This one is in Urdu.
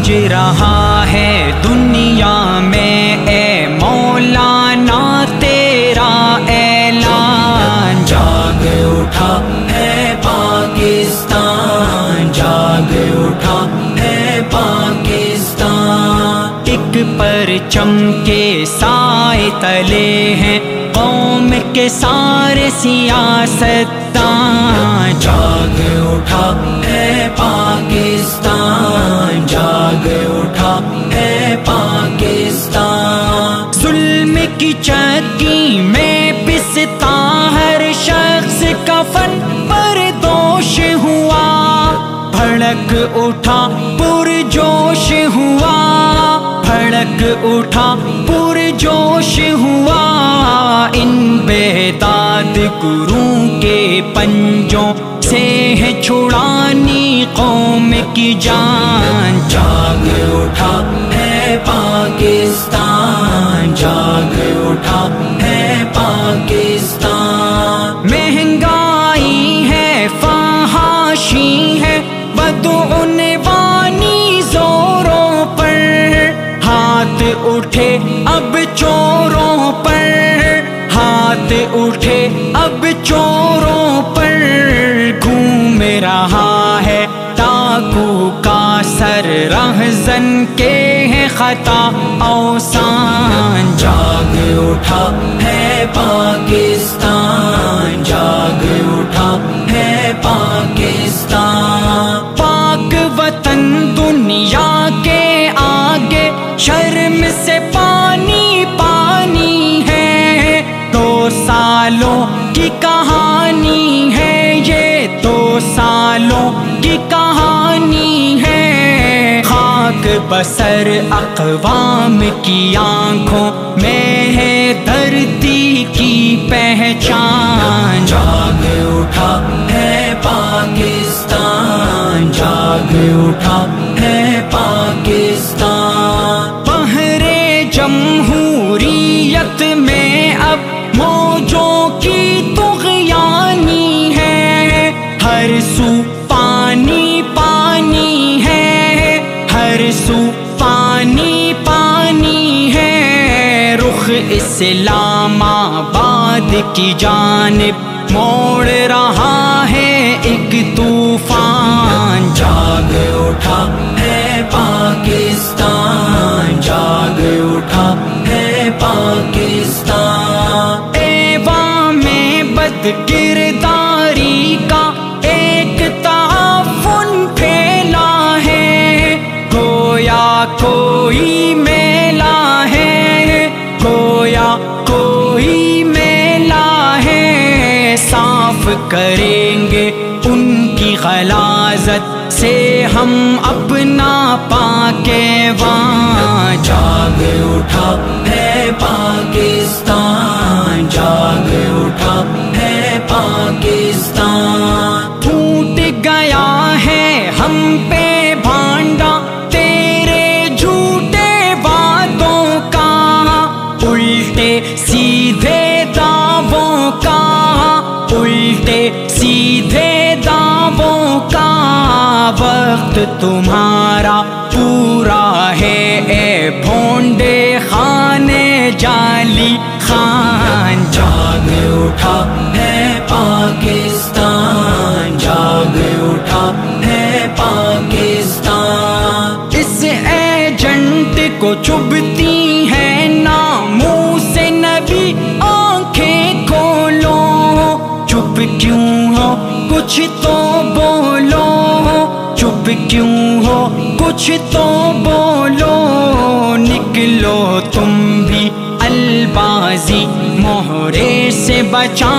گونج رہا ہے دنیا میں اے مولانا تیرا اعلان، جاگ اٹھا ہے پاکستان، جاگ اٹھا ہے پاکستان، ایک پرچم کے سائے تلے ہیں قوم کے سارے سیاستدان، جاگ اٹھا ہے پاکستان، جاگ اٹھا ہے پاکستان، ظلم کی چکی میں پستا ہر شخص کفن پر دوش ہوا، بھڑک اٹھا پرجوش ہوا، بھڑک اٹھا پرجوش ہوا، ان بیداد گروہ کے پنجوں سے ہے چھڑانی قوم کی جان، جاگ اٹھا ہے پاکستان، جاگ اٹھا ہے پاکستان، مہنگائی ہے فحاشی ہے بدعنوانی زوروں پر، ہاتھ اٹھے اب چوروں پر، ہاتھ اٹھے اب چوروں پر، گھوم رہا ہے ڈاکو کا سر، رہزن کے ہے خطا اوسان، جاگ اٹھا ہے پاکستان، جاگ اٹھا ہے پاکستان، پاک وطن دنیا کے آگے شرم سے پانی پانی ہے، 2 سالوں کی کہانی ہے یہ، 2 سالوں کی کہانی ہے، خاک بسر اقوام کی آنکھوں میں ہے دھرتی کی پہچان، جاگ اٹھا ہے پاکستان، جاگ اٹھا ہے پاکستان، بحر جمہوریت میں اب موجوں کی طغیانی ہے، ہر سو پانی پانی ہے، ہر سو پانی پانی ہے، رخ اسلام آباد کی جانب موڑ رہا ہے ایک طوفان، جاگ اٹھا ہے پاکستان، جاگ اٹھا ہے پاکستان، ایوان میں بد کرداری کا ایک تعفن پھیلا ہے، گویا کوئی میلہ ہے، گویا کوئی میلہ ہے، صاف کریں گے ان کی غلاظت سے ہم اپنا پاک ایوان، جاگ اٹھا ہے پاکستان، جاگ اٹھا ہے پاکستان، ٹوٹ گیا ہے ہم پہ بھانڈا تیرے جھوٹے وعدوں کا، الٹے سیدھے دعووں کا، الٹے سیدھے دعووں کا، وقت تمہارا پورا ہے اے بھونڈے خانے جعلی خان، جاگ اٹھا ہے پاکستان، جاگ اٹھا ہے پاکستان، اس ایجنٹ کو چبھتی ہے ناموس نبی آنکھیں کھولو، چپ کیوں ہو کچھ تو بولو، چپ کیوں ہو کچھ تو بولو، نکلو تم بھی البازی مہرے سے بچا